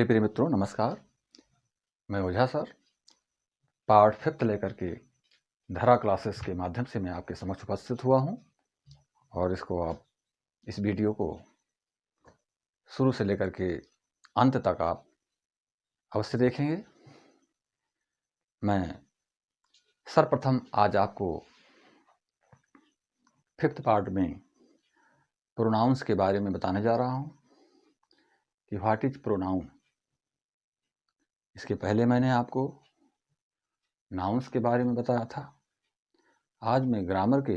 मेरे प्रिय मित्रों नमस्कार। मैं ओझा सर पार्ट 5 लेकर के धरा क्लासेस के माध्यम से मैं आपके समक्ष उपस्थित हुआ हूं और इस वीडियो को शुरू से लेकर के अंत तक आप अवश्य देखेंगे। मैं सर्वप्रथम आज आपको 5th पार्ट में प्रोनाउंस के बारे में बताने जा रहा हूं कि व्हाट इज प्रोनाउन। इसके पहले मैंने आपको नाउन्स के बारे में बताया था। आज मैं ग्रामर के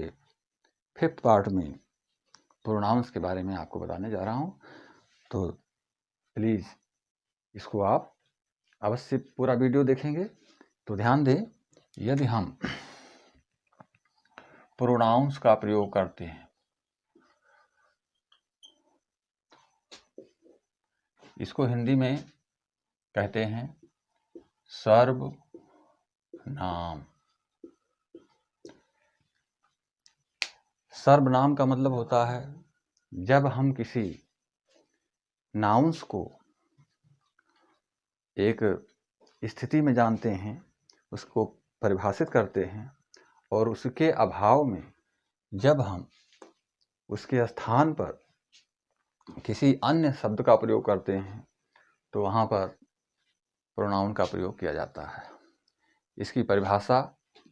5th पार्ट में प्रोनाउंस के बारे में आपको बताने जा रहा हूं, तो प्लीज़ इसको आप अवश्य पूरा वीडियो देखेंगे। तो ध्यान दें, यदि हम प्रोनाउंस का प्रयोग करते हैं, इसको हिंदी में कहते हैं सर्वनाम। सर्वनाम का मतलब होता है जब हम किसी नाउन्स को एक स्थिति में जानते हैं, उसको परिभाषित करते हैं और उसके अभाव में जब हम उसके स्थान पर किसी अन्य शब्द का प्रयोग करते हैं तो वहाँ पर प्रोनाउन का प्रयोग किया जाता है। इसकी परिभाषा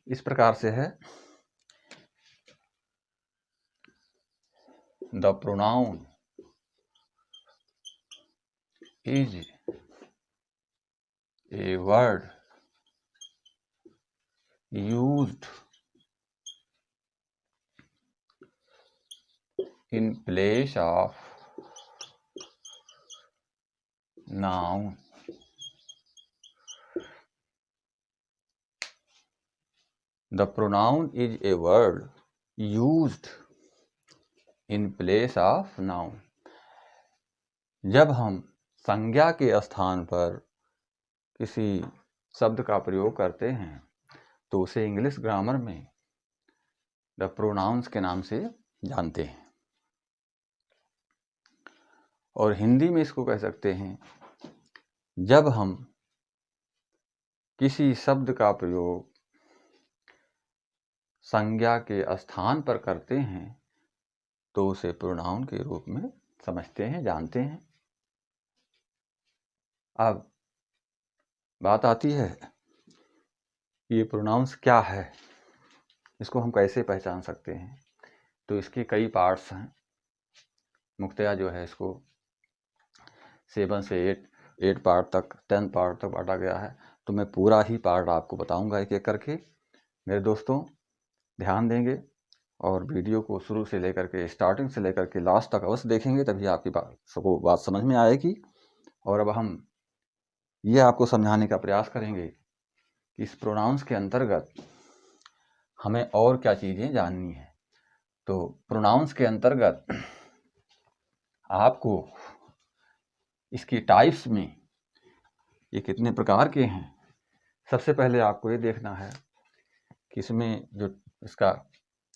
इस प्रकार से है, the pronoun is a word used in place of noun. The pronoun is a word used in place of noun. जब हम संज्ञा के स्थान पर किसी शब्द का प्रयोग करते हैं तो उसे इंग्लिश ग्रामर में द प्रोनाउंस के नाम से जानते हैं और हिंदी में इसको कह सकते हैं जब हम किसी शब्द का प्रयोग संज्ञा के स्थान पर करते हैं तो उसे प्रोनाउन के रूप में समझते हैं, जानते हैं। अब बात आती है ये प्रोनाउंस क्या है, इसको हम कैसे पहचान सकते हैं। तो इसके कई पार्ट्स हैं। मुख्यतः जो है इसको 7 से 8 पार्ट तक, 10 पार्ट तक बांटा गया है। तो मैं पूरा ही पार्ट आपको बताऊंगा एक एक करके। मेरे दोस्तों ध्यान देंगे और वीडियो को शुरू से लेकर के, स्टार्टिंग से लेकर के लास्ट तक अवश्य देखेंगे, तभी आपकी बात समझ में आएगी। और अब हम ये आपको समझाने का प्रयास करेंगे कि इस प्रोनाउंस के अंतर्गत हमें और क्या चीज़ें जाननी है। तो प्रोनाउंस के अंतर्गत आपको इसकी टाइप्स में ये कितने प्रकार के हैं, सबसे पहले आपको ये देखना है कि इसमें जो इसका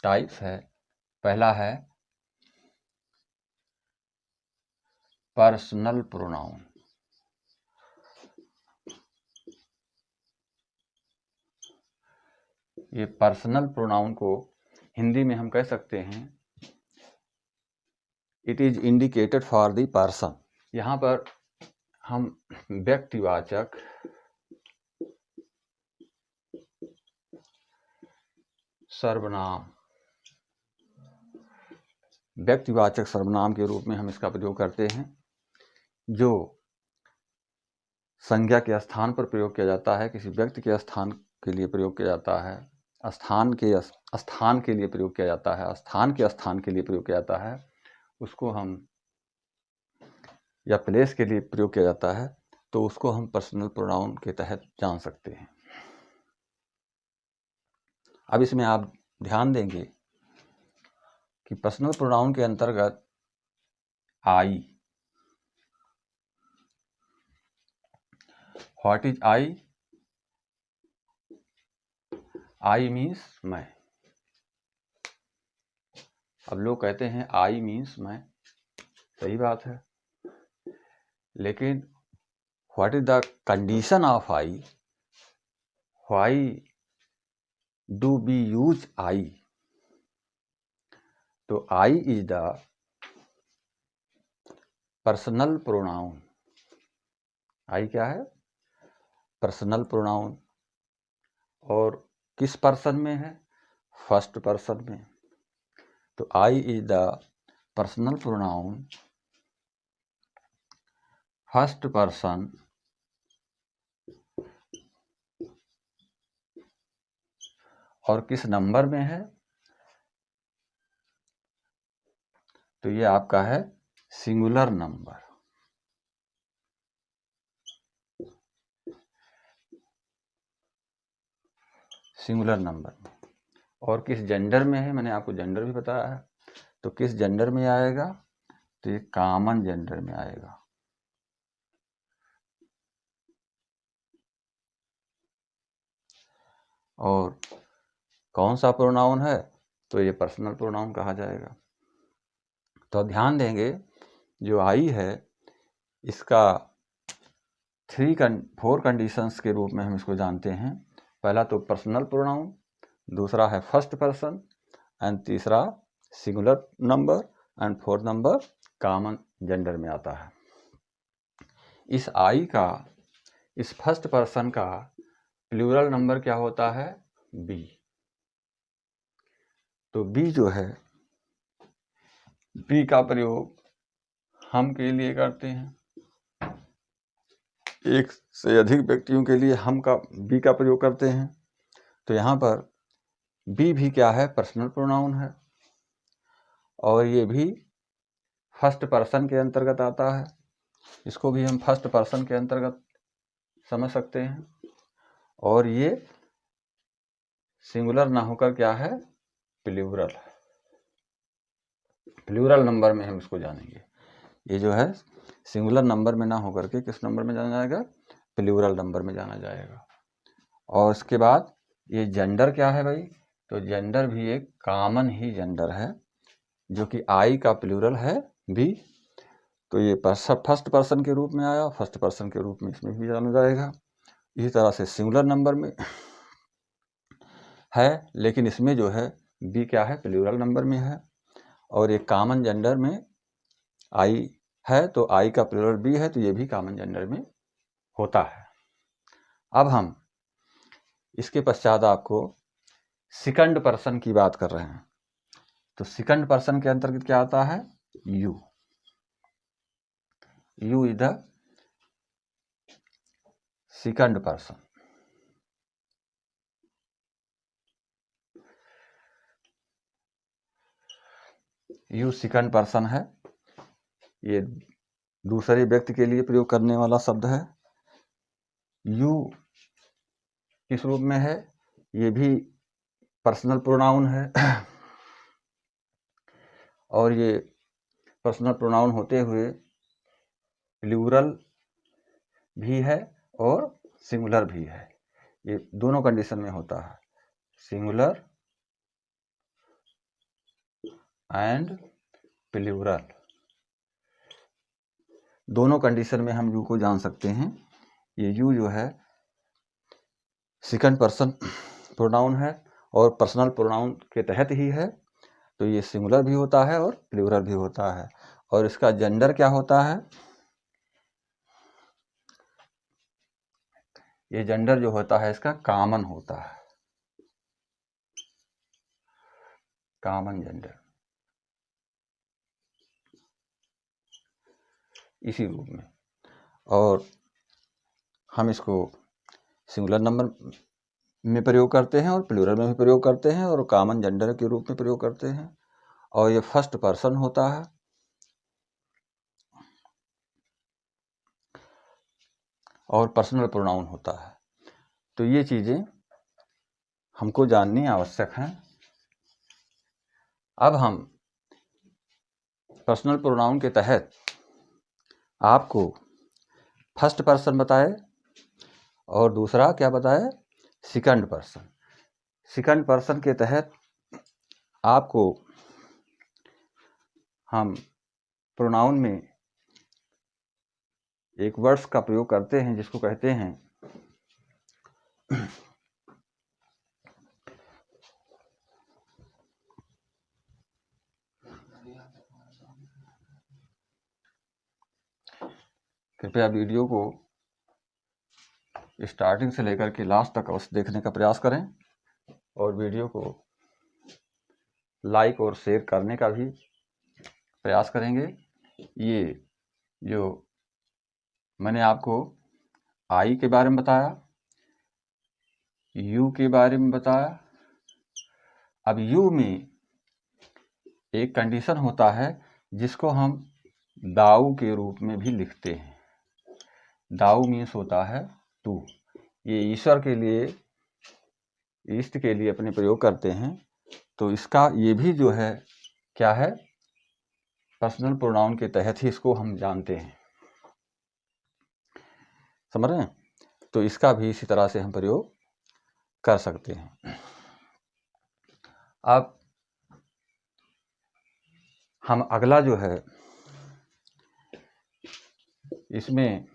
टाइप्स है, पहला है पर्सनल प्रोनाउन। ये पर्सनल प्रोनाउन को हिंदी में हम कह सकते हैं it is indicated for the person. यहाँ पर हम व्यक्तिवाचक सर्वनाम, व्यक्तिवाचक सर्वनाम के रूप में हम इसका प्रयोग करते हैं, जो संज्ञा के स्थान पर प्रयोग किया जाता है, किसी व्यक्ति के स्थान के लिए प्रयोग किया जाता है, स्थान के लिए प्रयोग किया जाता है, स्थान के स्थान के लिए प्रयोग किया जाता है, उसको हम या प्लेस के लिए प्रयोग किया जाता है, तो उसको हम पर्सनल प्रोनाउन के तहत जान सकते हैं। अब इसमें आप ध्यान देंगे कि पर्सनल प्रोनाउन के अंतर्गत I, what is I? I means मैं। अब लोग कहते हैं आई मीन्स मैं, सही बात है, लेकिन what is the condition of I, why do we use I. तो I is the personal pronoun. I क्या है? Personal pronoun. और किस पर्सन में है? फर्स्ट पर्सन में। तो I is the personal pronoun first person और किस नंबर में है? तो ये आपका है सिंगुलर नंबर। Singular number. और किस जेंडर में है? मैंने आपको जेंडर भी बताया है। तो किस जेंडर में आएगा? तो ये कॉमन जेंडर में आएगा। और कौन सा प्रोनाउन है? तो ये पर्सनल प्रोनाउन कहा जाएगा। तो ध्यान देंगे, जो आई है इसका 4 कंडीशंस के रूप में हम इसको जानते हैं। पहला तो पर्सनल प्रोनाउन, दूसरा है फर्स्ट पर्सन, एंड तीसरा singular number, and fourth number common gender में आता है। इस आई का, इस फर्स्ट पर्सन का प्लूरल नंबर क्या होता है? बी। तो बी जो है, बी का प्रयोग हम के लिए करते हैं। एक से अधिक व्यक्तियों के लिए हम का बी का प्रयोग करते हैं। तो यहाँ पर बी भी क्या है? पर्सनल प्रोनाउन है, और ये भी फर्स्ट पर्सन के अंतर्गत आता है। इसको भी हम फर्स्ट पर्सन के अंतर्गत समझ सकते हैं। और ये सिंगुलर ना होकर क्या है? प्लूरल। प्लूरल नंबर में हम इसको जानेंगे। ये जो है सिंगुलर नंबर में ना होकर के किस नंबर में जाना जाएगा? प्लूरल नंबर में जाना जाएगा। और इसके बाद ये जेंडर क्या है भाई? तो जेंडर भी एक कॉमन ही जेंडर है, जो कि आई का प्लूरल है भी। तो ये फर्स्ट पर्सन के रूप में आया, फर्स्ट पर्सन के रूप में इसमें भी जाना जाएगा। इसी तरह से सिंगुलर नंबर में है, लेकिन इसमें जो है बी क्या है? प्लूरल नंबर में है। और ये कॉमन जेंडर में आई है, तो आई का प्लूरल बी है, तो ये भी कॉमन जेंडर में होता है। अब हम इसके पश्चात आपको सेकंड पर्सन की बात कर रहे हैं। तो सेकंड पर्सन के अंतर्गत क्या आता है? You. You is the second person. You second person है। ये दूसरे व्यक्ति के लिए प्रयोग करने वाला शब्द है। यू किस रूप में है? ये भी पर्सनल प्रोनाउन है। और ये पर्सनल प्रोनाउन होते हुए प्लूरल भी है और सिंगुलर भी है। ये दोनों कंडीशन में होता है, सिंगुलर एंड प्लूरल। दोनों कंडीशन में हम यू को जान सकते हैं। ये यू जो है सेकंड पर्सन प्रोनाउन है और पर्सनल प्रोनाउन के तहत ही है। तो ये सिंगुलर भी होता है और प्लूरल भी होता है। और इसका जेंडर क्या होता है? ये जेंडर जो होता है इसका कॉमन होता है, कॉमन जेंडर, इसी रूप में। और हम इसको सिंगुलर नंबर में प्रयोग करते हैं और प्लूरल में भी प्रयोग करते हैं और कॉमन जेंडर के रूप में प्रयोग करते हैं। और ये फर्स्ट पर्सन होता है। और पर्सनल प्रोनाउन होता है। तो ये चीज़ें हमको जाननी आवश्यक हैं। अब हम पर्सनल प्रोनाउन के तहत आपको फर्स्ट पर्सन बताए और दूसरा क्या बताए? Second person. सेकंड पर्सन के तहत आपको हम प्रोनाउन में एक वर्ड्स का प्रयोग करते हैं जिसको कहते हैं कृपया वीडियो को स्टार्टिंग से लेकर के लास्ट तक अवश्य देखने का प्रयास करें और वीडियो को लाइक और शेयर करने का भी प्रयास करेंगे। ये जो मैंने आपको आई के बारे में बताया, यू के बारे में बताया। अब यू में एक कंडीशन होता है जिसको हम दाऊ के रूप में भी लिखते हैं। दाऊ मीन्स होता है तू। ये ईश्वर के लिए, ईष्ट के लिए अपने प्रयोग करते हैं। तो इसका ये भी जो है क्या है, पर्सनल प्रोनाउन के तहत ही इसको हम जानते हैं। समझ रहे हैं? तो इसका भी इसी तरह से हम प्रयोग कर सकते हैं। अब हम अगला जो है इसमें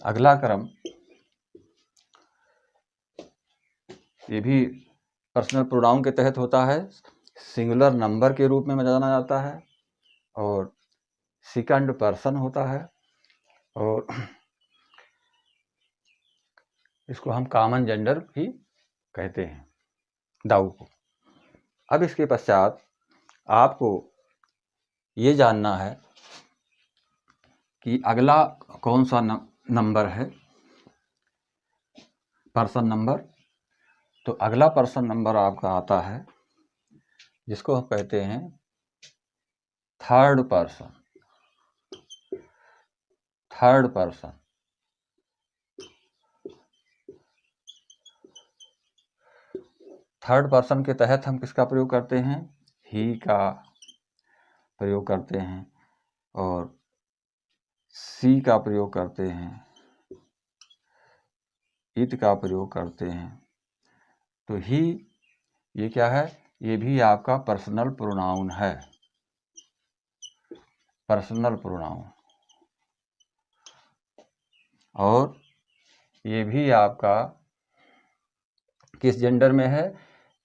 अगला क्रम, ये भी पर्सनल प्रोनाउन के तहत होता है। सिंगुलर नंबर के रूप में जाना जाता है और सेकंड पर्सन होता है और इसको हम कॉमन जेंडर भी कहते हैं, दाऊ को। अब इसके पश्चात आपको ये जानना है कि अगला कौन सा नंबर है, पर्सन नंबर। तो अगला पर्सन नंबर आपका आता है जिसको हम कहते हैं third person. Third person, third person के तहत हम किसका प्रयोग करते हैं, ही का प्रयोग करते हैं और सी का प्रयोग करते हैं, इट का प्रयोग करते हैं। तो ही ये क्या है, ये भी आपका पर्सनल प्रोनाउन है। पर्सनल प्रोनाउन, और ये भी आपका किस जेंडर में है,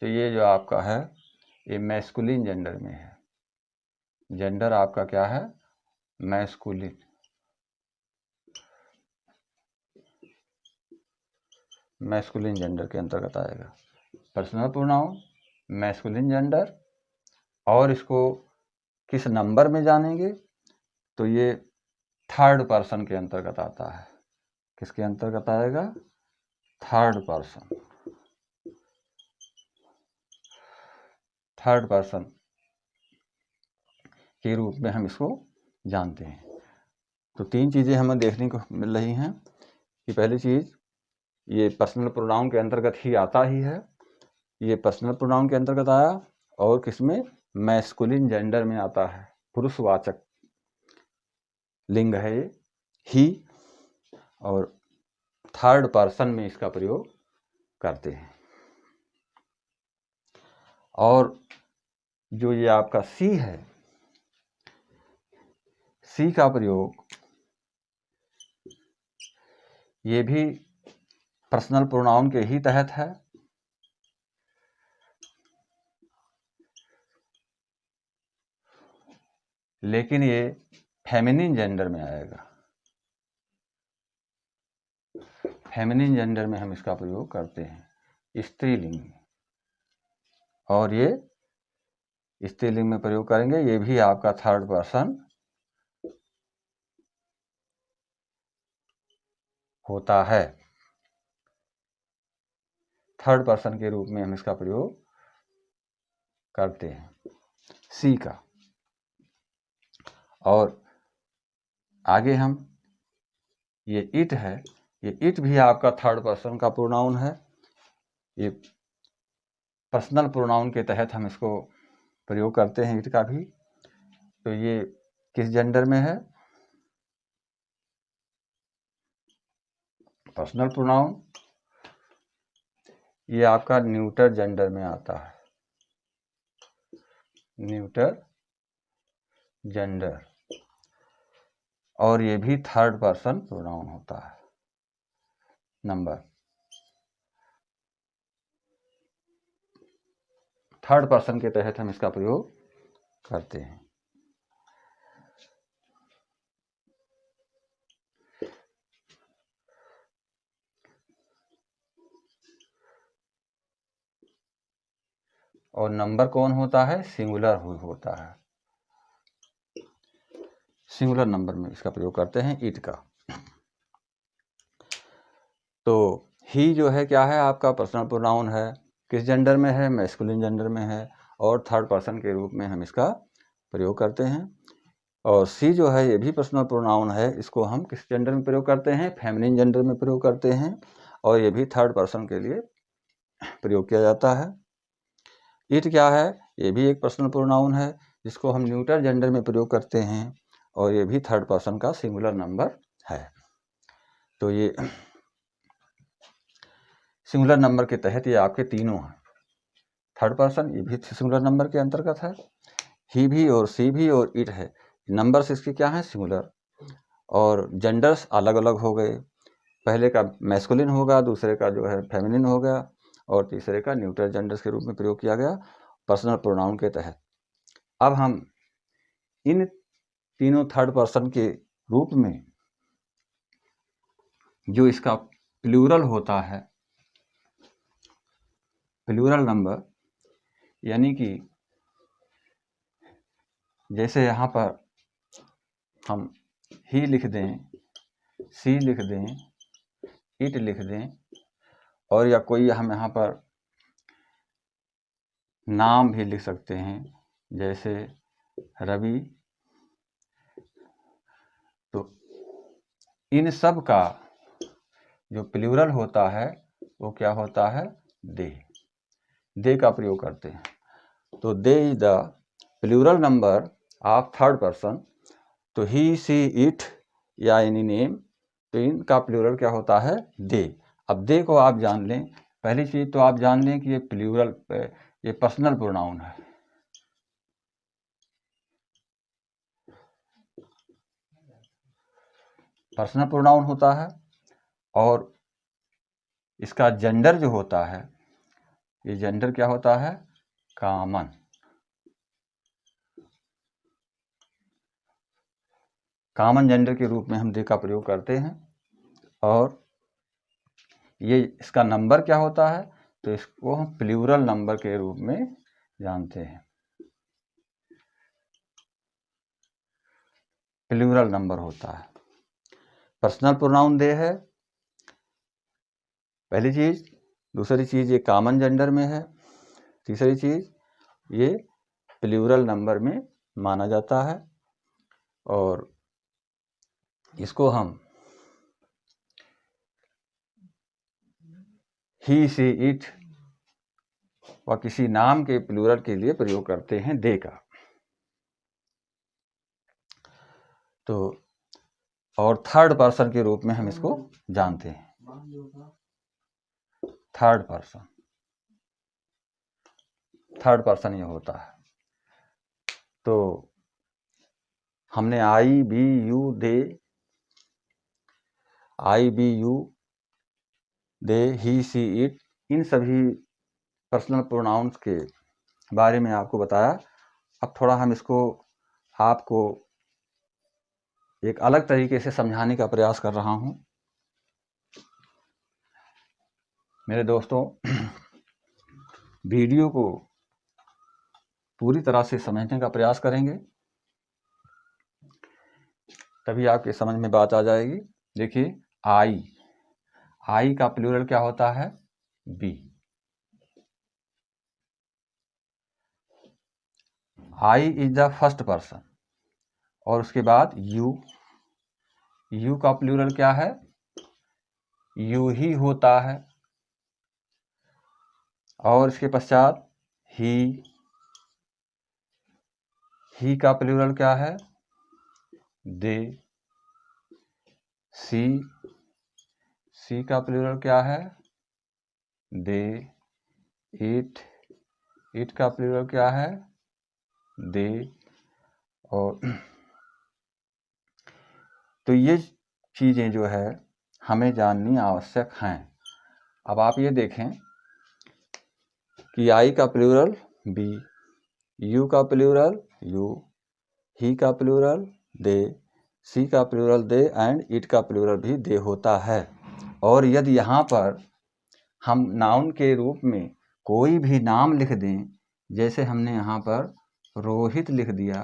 तो ये जो आपका है ये मैस्कुलिन जेंडर में है। जेंडर आपका क्या है, मैस्कुलिन। मैस्कुलिन जेंडर के अंतर्गत आएगा पर्सनल प्रोनाउन, मैस्कुलिन जेंडर। और इसको किस नंबर में जानेंगे, तो ये थर्ड पर्सन के अंतर्गत आता है। किसके अंतर्गत आएगा, थर्ड पर्सन। थर्ड पर्सन के रूप में हम इसको जानते हैं। तो तीन चीज़ें हमें देखने को मिल रही हैं कि पहली चीज़, ये पर्सनल प्रोनाउन के अंतर्गत ही आता ही है, ये पर्सनल प्रोनाउन के अंतर्गत आया, और किसमें, मैस्कुलिन जेंडर में आता है, पुरुषवाचक लिंग है ये ही, और थर्ड पर्सन में इसका प्रयोग करते हैं। और जो ये आपका सी है, सी का प्रयोग ये भी पर्सनल प्रोनाउन के ही तहत है, लेकिन ये फेमिनिन जेंडर में आएगा। फेमिनिन जेंडर में हम इसका प्रयोग करते हैं, स्त्रीलिंग में। और ये स्त्रीलिंग में प्रयोग करेंगे, ये भी आपका थर्ड पर्सन होता है। थर्ड पर्सन के रूप में हम इसका प्रयोग करते हैं, सी का। और आगे हम, ये इट है, ये इट भी आपका थर्ड पर्सन का प्रोनाउन है। ये पर्सनल प्रोनाउन के तहत हम इसको प्रयोग करते हैं, इट का भी। तो ये किस जेंडर में है, पर्सनल प्रोनाउन। ये आपका न्यूटर जेंडर में आता है, न्यूटर जेंडर, और ये भी थर्ड पर्सन प्रोनाउन होता है। नंबर थर्ड पर्सन के तहत हम इसका प्रयोग करते हैं। और नंबर कौन होता है? सिंगुलर होता है। सिंगुलर नंबर में इसका प्रयोग करते हैं इट का। तो ही जो है क्या है? आपका पर्सनल प्रोनाउन है। किस जेंडर में है? मैस्कुलिन जेंडर में है, और थर्ड पर्सन के रूप में हम इसका प्रयोग करते हैं। और सी जो है ये भी पर्सनल प्रोनाउन है। इसको हम किस जेंडर में प्रयोग करते हैं? फेमिनिन जेंडर में प्रयोग करते हैं, और ये भी थर्ड पर्सन के लिए प्रयोग किया जाता है। इट क्या है? ये भी एक पर्सनल प्रोनाउन है, जिसको हम न्यूटर जेंडर में प्रयोग करते हैं, और ये भी थर्ड पर्सन का सिंगुलर नंबर है। तो ये सिंगुलर नंबर के तहत ये आपके तीनों हैं। थर्ड पर्सन ये भी सिंगुलर नंबर के अंतर्गत है, ही भी और सी भी और इट है। नंबर्स इसके क्या हैं? सिंगुलर। और जेंडर्स अलग अलग हो गए। पहले का मैस्कुलिन होगा, दूसरे का जो है फेमिनिन हो गया, और तीसरे का न्यूटर जेंडर्स के रूप में प्रयोग किया गया पर्सनल प्रोनाउन के तहत। अब हम इन तीनों थर्ड पर्सन के रूप में जो इसका प्लूरल होता है, प्लूरल नंबर, यानी कि जैसे यहाँ पर हम ही लिख दें, सी लिख दें, इट लिख दें, और या कोई हम यहाँ पर नाम भी लिख सकते हैं, जैसे रवि। तो इन सब का जो प्लूरल होता है वो क्या होता है? दे का प्रयोग करते हैं। तो they is the plural number of third person. तो ही सी इट या एनी नेम, तो इनका प्लूरल क्या होता है? दे। अब दे को आप जान लें। पहली चीज तो आप जान लें कि ये प्लूरल, ये पर्सनल प्रोनाउन है। पर्सनल प्रोनाउन होता है, और इसका जेंडर जो होता है, ये जेंडर क्या होता है? कॉमन। कॉमन जेंडर के रूप में हम दे का प्रयोग करते हैं। और ये इसका नंबर क्या होता है? तो इसको हम प्लूरल नंबर के रूप में जानते हैं। प्लूरल नंबर होता है। पर्सनल प्रोनाउन दे है, पहली चीज। दूसरी चीज ये कॉमन जेंडर में है। तीसरी चीज ये प्लूरल नंबर में माना जाता है, और इसको हम ही सी इट व किसी नाम के प्लूरल के लिए प्रयोग करते हैं दे का। तो और थर्ड पर्सन के रूप में हम इसको जानते हैं। थर्ड पर्सन ये होता है। तो हमने I we you they he she it, इन सभी पर्सनल प्रोनाउंस के बारे में आपको बताया। अब थोड़ा हम इसको आपको एक अलग तरीके से समझाने का प्रयास कर रहा हूं। मेरे दोस्तों, वीडियो को पूरी तरह से समझने का प्रयास करेंगे, तभी आपके समझ में बात आ जाएगी। देखिए, आई का प्लूरल क्या होता है? B. I is the first person. और उसके बाद यू का प्लूरल क्या है? यू ही होता है। और इसके पश्चात ही का प्लूरल क्या है? दे। सी का प्लूरल क्या है? दे। इट का प्लूरल क्या है? दे, और तो ये चीज़ें जो है हमें जाननी आवश्यक हैं। अब आप ये देखें कि आई का प्लूरल बी, यू का प्लूरल यू, ही का प्लूरल दे, सी का प्लूरल दे एंड इट का प्लूरल भी दे होता है। और यदि यहाँ पर हम नाउन के रूप में कोई भी नाम लिख दें, जैसे हमने यहाँ पर रोहित लिख दिया,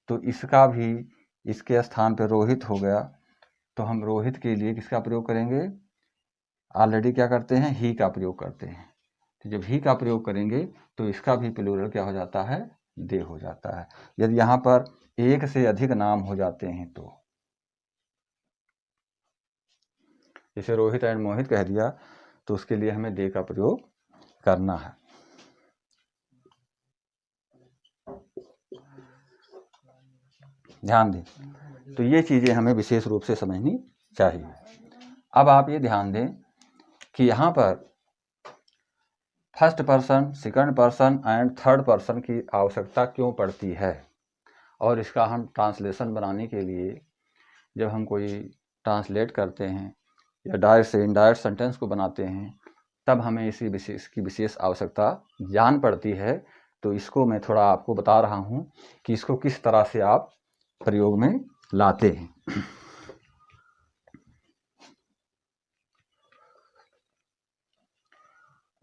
तो इसका भी इसके स्थान पर रोहित हो गया, तो हम रोहित के लिए किसका प्रयोग करेंगे? ऑलरेडी क्या करते हैं? ही का प्रयोग करते हैं। तो जब ही का प्रयोग करेंगे तो इसका भी प्लूरल क्या हो जाता है? दे हो जाता है। यदि यहाँ पर एक से अधिक नाम हो जाते हैं तो, जैसे रोहित एंड मोहित कह दिया, तो उसके लिए हमें दे का प्रयोग करना है। ध्यान दें, तो ये चीज़ें हमें विशेष रूप से समझनी चाहिए। अब आप ये ध्यान दें कि यहाँ पर first person, second person and third person की आवश्यकता क्यों पड़ती है, और इसका हम ट्रांसलेशन बनाने के लिए जब हम कोई ट्रांसलेट करते हैं या डायरेक्ट से इनडायरेक्ट सेंटेंस को बनाते हैं, तब हमें इसकी विशेष आवश्यकता जान पड़ती है। तो इसको मैं थोड़ा आपको बता रहा हूँ कि इसको किस तरह से आप प्रयोग में लाते हैं।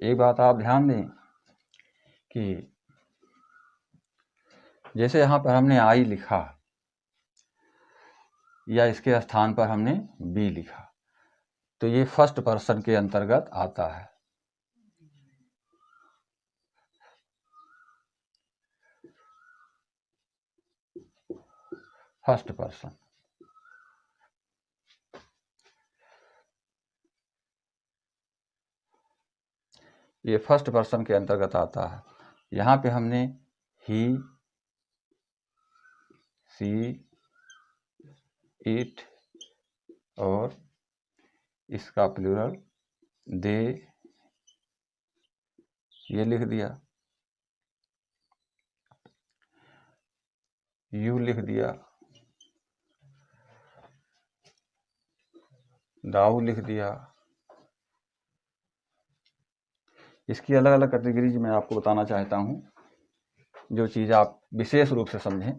एक बात आप ध्यान दें कि जैसे यहाँ पर हमने आई लिखा या इसके स्थान पर हमने बी लिखा, तो ये फर्स्ट पर्सन के अंतर्गत आता है। फर्स्ट पर्सन, ये फर्स्ट पर्सन के अंतर्गत आता है। यहाँ पे हमने ही, सी, इट और इसका प्लूरल दे ये लिख दिया, यू लिख दिया, दाऊ लिख दिया। इसकी अलग अलग कैटेगरीज मैं आपको बताना चाहता हूँ, जो चीज़ आप विशेष रूप से समझें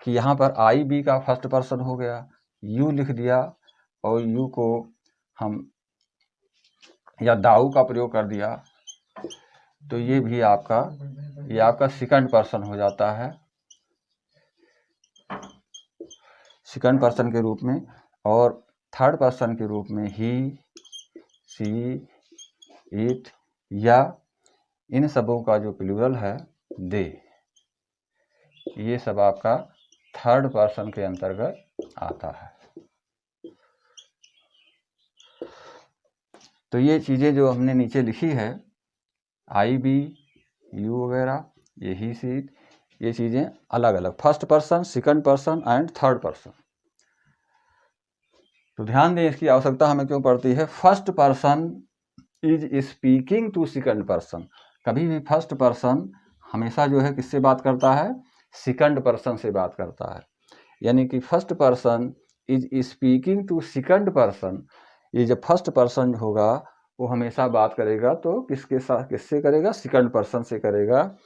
कि यहाँ पर आई बी का फर्स्ट पर्सन हो गया, यू लिख दिया और यू को हम या दाऊ का प्रयोग कर दिया, तो ये भी आपका सेकंड पर्सन हो जाता है, सेकंड पर्सन के रूप में। और थर्ड पर्सन के रूप में ही, सी, इट या इन सबों का जो प्लूरल है दे, ये सब आपका थर्ड पर्सन के अंतर्गत आता है। तो ये चीज़ें जो हमने नीचे लिखी है, आई बी, यू वगैरह, ये ही, सी, ये चीज़ें अलग अलग, first person, second person and third person. तो ध्यान दें इसकी आवश्यकता हमें क्यों पड़ती है। First person is speaking to second person. कभी भी फर्स्ट पर्सन हमेशा जो है किससे बात करता है? सेकंड पर्सन से बात करता है। यानी कि first person is speaking to second person, ये जब फर्स्ट पर्सन होगा वो हमेशा बात करेगा तो किसके साथ, किससे करेगा? सेकंड पर्सन से करेगा।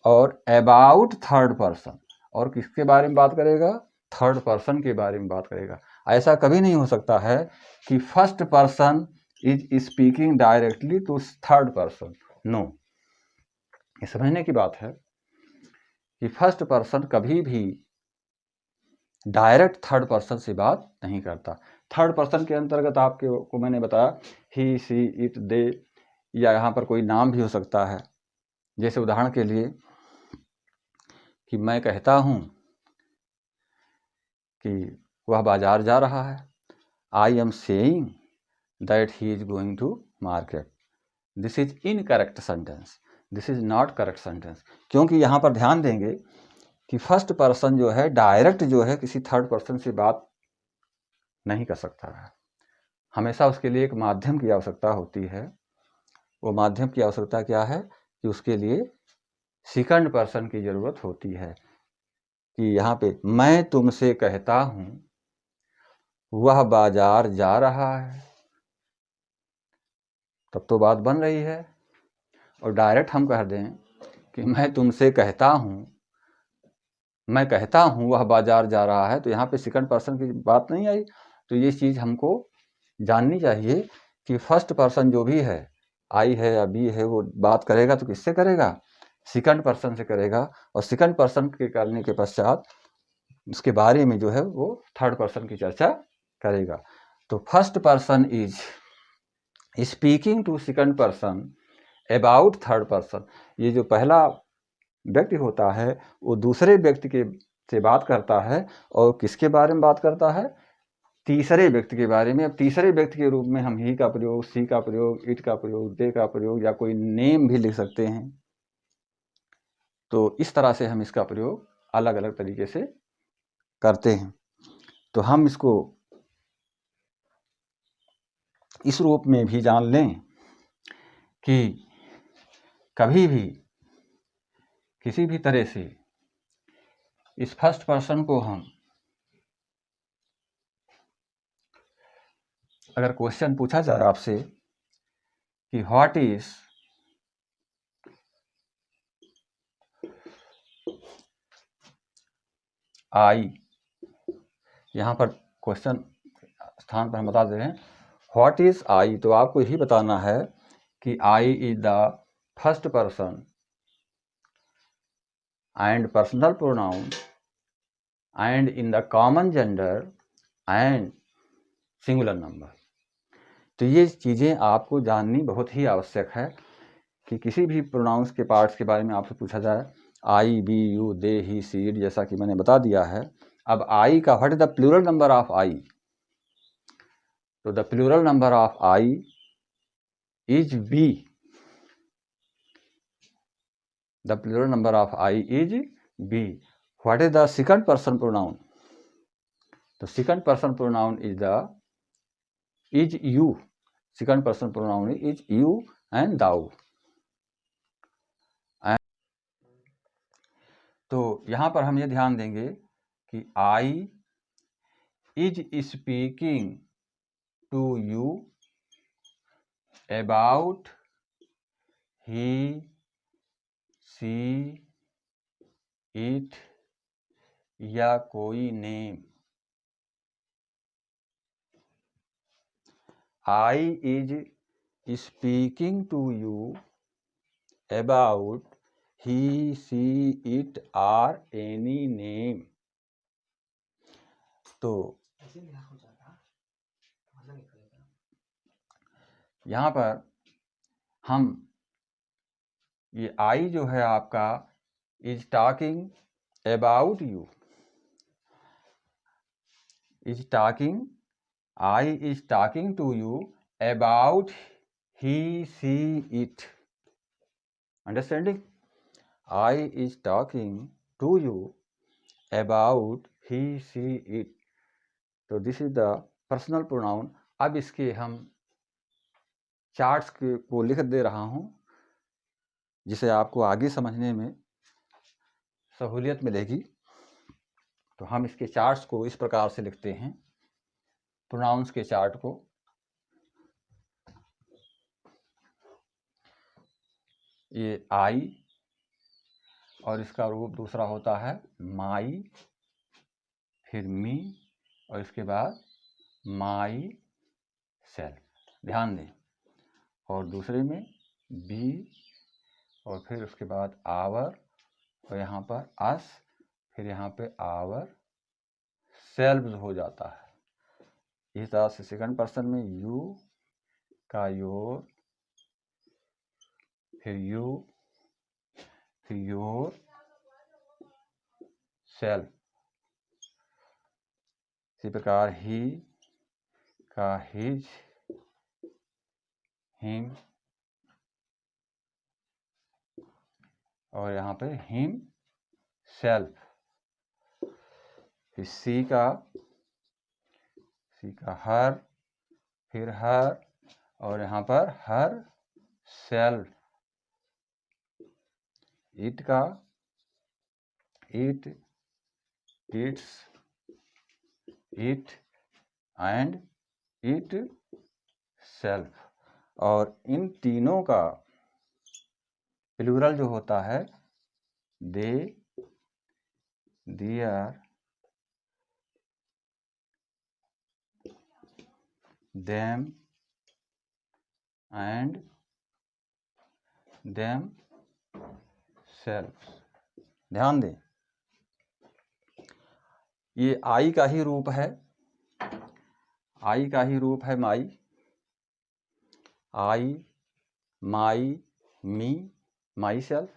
और अबाउट थर्ड पर्सन, और किसके बारे में बात करेगा? थर्ड पर्सन के बारे में बात करेगा। ऐसा कभी नहीं हो सकता है कि first person is speaking directly to third person. No, ये समझने की बात है कि फर्स्ट पर्सन कभी भी डायरेक्ट थर्ड पर्सन से बात नहीं करता। थर्ड पर्सन के अंतर्गत आपको मैंने बताया ही, सी, इट, दे, या यहाँ पर कोई नाम भी हो सकता है। जैसे उदाहरण के लिए कि मैं कहता हूँ कि वह बाजार जा रहा है, I am saying that he is going to market. This is incorrect sentence, this is not correct sentence. क्योंकि यहाँ पर ध्यान देंगे कि फर्स्ट पर्सन जो है डायरेक्ट जो है किसी थर्ड पर्सन से बात नहीं कर सकता है। हमेशा उसके लिए एक माध्यम की आवश्यकता होती है। वो माध्यम की आवश्यकता क्या है? कि उसके लिए सेकंड पर्सन की ज़रूरत होती है। कि यहाँ पे मैं तुमसे कहता हूँ वह बाजार जा रहा है, तब तो बात बन रही है। और डायरेक्ट हम कह दें कि मैं तुमसे कहता हूँ, मैं कहता हूँ वह बाजार जा रहा है, तो यहाँ पे सेकंड पर्सन की बात नहीं आई। तो ये चीज़ हमको जाननी चाहिए कि फर्स्ट पर्सन जो भी है, आई है या बी है, वो बात करेगा तो किससे करेगा? सेकंड पर्सन से करेगा। और सेकंड पर्सन के करने के पश्चात उसके बारे में जो है वो थर्ड पर्सन की चर्चा करेगा। तो first person is speaking to second person about third person. ये जो पहला व्यक्ति होता है वो दूसरे व्यक्ति के से बात करता है, और किसके बारे में बात करता है? तीसरे व्यक्ति के बारे में। अब तीसरे व्यक्ति के रूप में हम ही का प्रयोग, सी का प्रयोग, इट का प्रयोग, दे का प्रयोग, या कोई नेम भी लिख सकते हैं। तो इस तरह से हम इसका प्रयोग अलग अलग तरीके से करते हैं। तो हम इसको इस रूप में भी जान लें कि कभी भी किसी भी तरह से इस फर्स्ट पर्सन को हम अगर क्वेश्चन पूछा जाए आपसे कि व्हाट इज आई, यहाँ पर क्वेश्चन स्थान पर हम बता दे रहे हैं व्हाट इज आई, तो आपको यही बताना है कि I is the first person and personal pronoun and in the common gender and singular number. तो ये चीज़ें आपको जाननी बहुत ही आवश्यक है कि किसी भी प्रोनाउंस के पार्ट्स के बारे में आपसे पूछा जाए, I, we, you, they, he, she, it, जैसा कि मैंने बता दिया है। अब आई का what is the plural number of I? तो the plural number of I is we. The plural number of I is we. What is the second person pronoun? तो second person pronoun is you. Second person pronoun is you and thou. तो यहाँ पर हम ये ध्यान देंगे कि I is speaking to you about he, she, it या कोई नेम। I is speaking to you about he, she, it or any name. तो यहाँ पर हम ये आई जो है आपका is talking about you, is talking, I is talking to you about he, she, it. Understanding? I is talking to you about he, she, it. तो this is the personal pronoun. अब इसके हम charts को लिख दे रहा हूँ, जिसे आपको आगे समझने में सहूलियत मिलेगी। तो हम इसके चार्ट्स को इस प्रकार से लिखते हैं, प्रोनाउंस के चार्ट को। ये आई, और इसका रूप दूसरा होता है माई, फिर मी, और इसके बाद माई सेल्फ। ध्यान दें। और दूसरे में बी, और फिर उसके बाद आवर, और यहाँ पर अस, फिर यहाँ पे आवर सेल्व्स हो जाता है। इस तरह से सेकंड पर्सन में यू का योर, फिर यू, फिर योर सेल्फ। इसी प्रकार ही का हिज, हिम, और यहाँ पे हिम सेल्फ। फिर सी का हर, फिर हर, और यहाँ पर हर सेल्फ। इट का it, its, it and itself. और इन तीनों का प्लूरल जो होता है they, their, them and themself. ध्यान दें, ये आई का ही रूप है, आई का ही रूप है माई। आई, माई, मी, माई सेल्फ।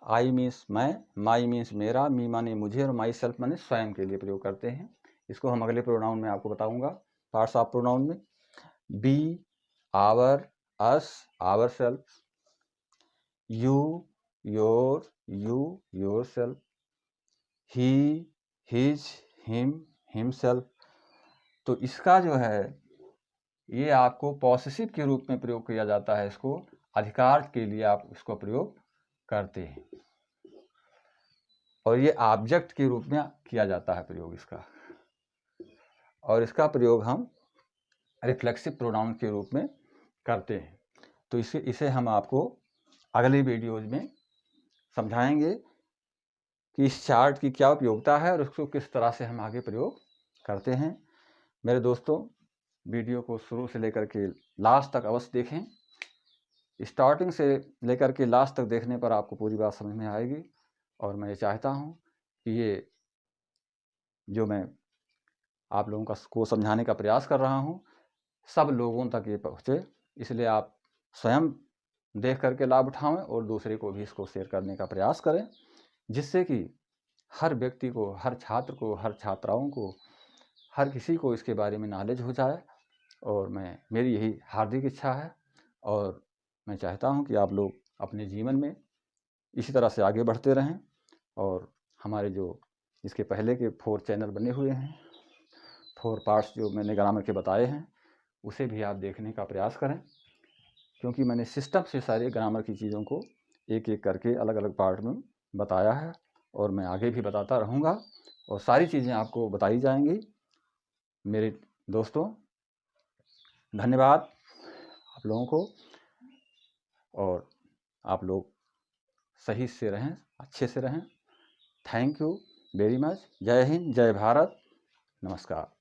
आई मीन्स मैं, माई मीन्स मेरा, मी माने मुझे, और माई सेल्फ माने स्वयं के लिए प्रयोग करते हैं। इसको हम अगले प्रोनाउन में आपको बताऊंगा, पार्ट्स ऑफ प्रोनाउन में। We, our, us, our self. You, your, you, your self. He, his, him, himself. तो इसका जो है ये आपको पॉसेसिव के रूप में प्रयोग किया जाता है, इसको अधिकार के लिए आप इसको प्रयोग करते हैं, और ये ऑब्जेक्ट के रूप में किया जाता है प्रयोग इसका, और इसका प्रयोग हम रिफ्लेक्सिव प्रोनाउन के रूप में करते हैं। तो इसे हम आपको अगले वीडियोज में समझाएंगे कि इस चार्ट की क्या उपयोगिता है और उसको किस तरह से हम आगे प्रयोग करते हैं। मेरे दोस्तों, वीडियो को शुरू से लेकर के लास्ट तक अवश्य देखें। स्टार्टिंग से लेकर के लास्ट तक देखने पर आपको पूरी बात समझ में आएगी, और मैं चाहता हूं कि ये जो मैं आप लोगों को समझाने का प्रयास कर रहा हूं सब लोगों तक ये पहुँचे, इसलिए आप स्वयं देख करके लाभ उठाएं और दूसरे को भी इसको शेयर करने का प्रयास करें, जिससे कि हर व्यक्ति को, हर छात्र को, हर छात्राओं को, हर किसी को इसके बारे में नॉलेज हो जाए। और मेरी यही हार्दिक इच्छा है, और मैं चाहता हूं कि आप लोग अपने जीवन में इसी तरह से आगे बढ़ते रहें, और हमारे जो इसके पहले के 4 चैनल बने हुए हैं, 4 पार्ट्स जो मैंने ग्रामर के बताए हैं, उसे भी आप देखने का प्रयास करें, क्योंकि मैंने सिस्टम से सारे ग्रामर की चीज़ों को एक एक करके अलग अलग पार्ट में बताया है, और मैं आगे भी बताता रहूँगा, और सारी चीज़ें आपको बताई जाएंगी। मेरे दोस्तों, धन्यवाद आप लोगों को, और आप लोग सही से रहें, अच्छे से रहें। Thank you very much. जय हिंद, जय भारत, नमस्कार।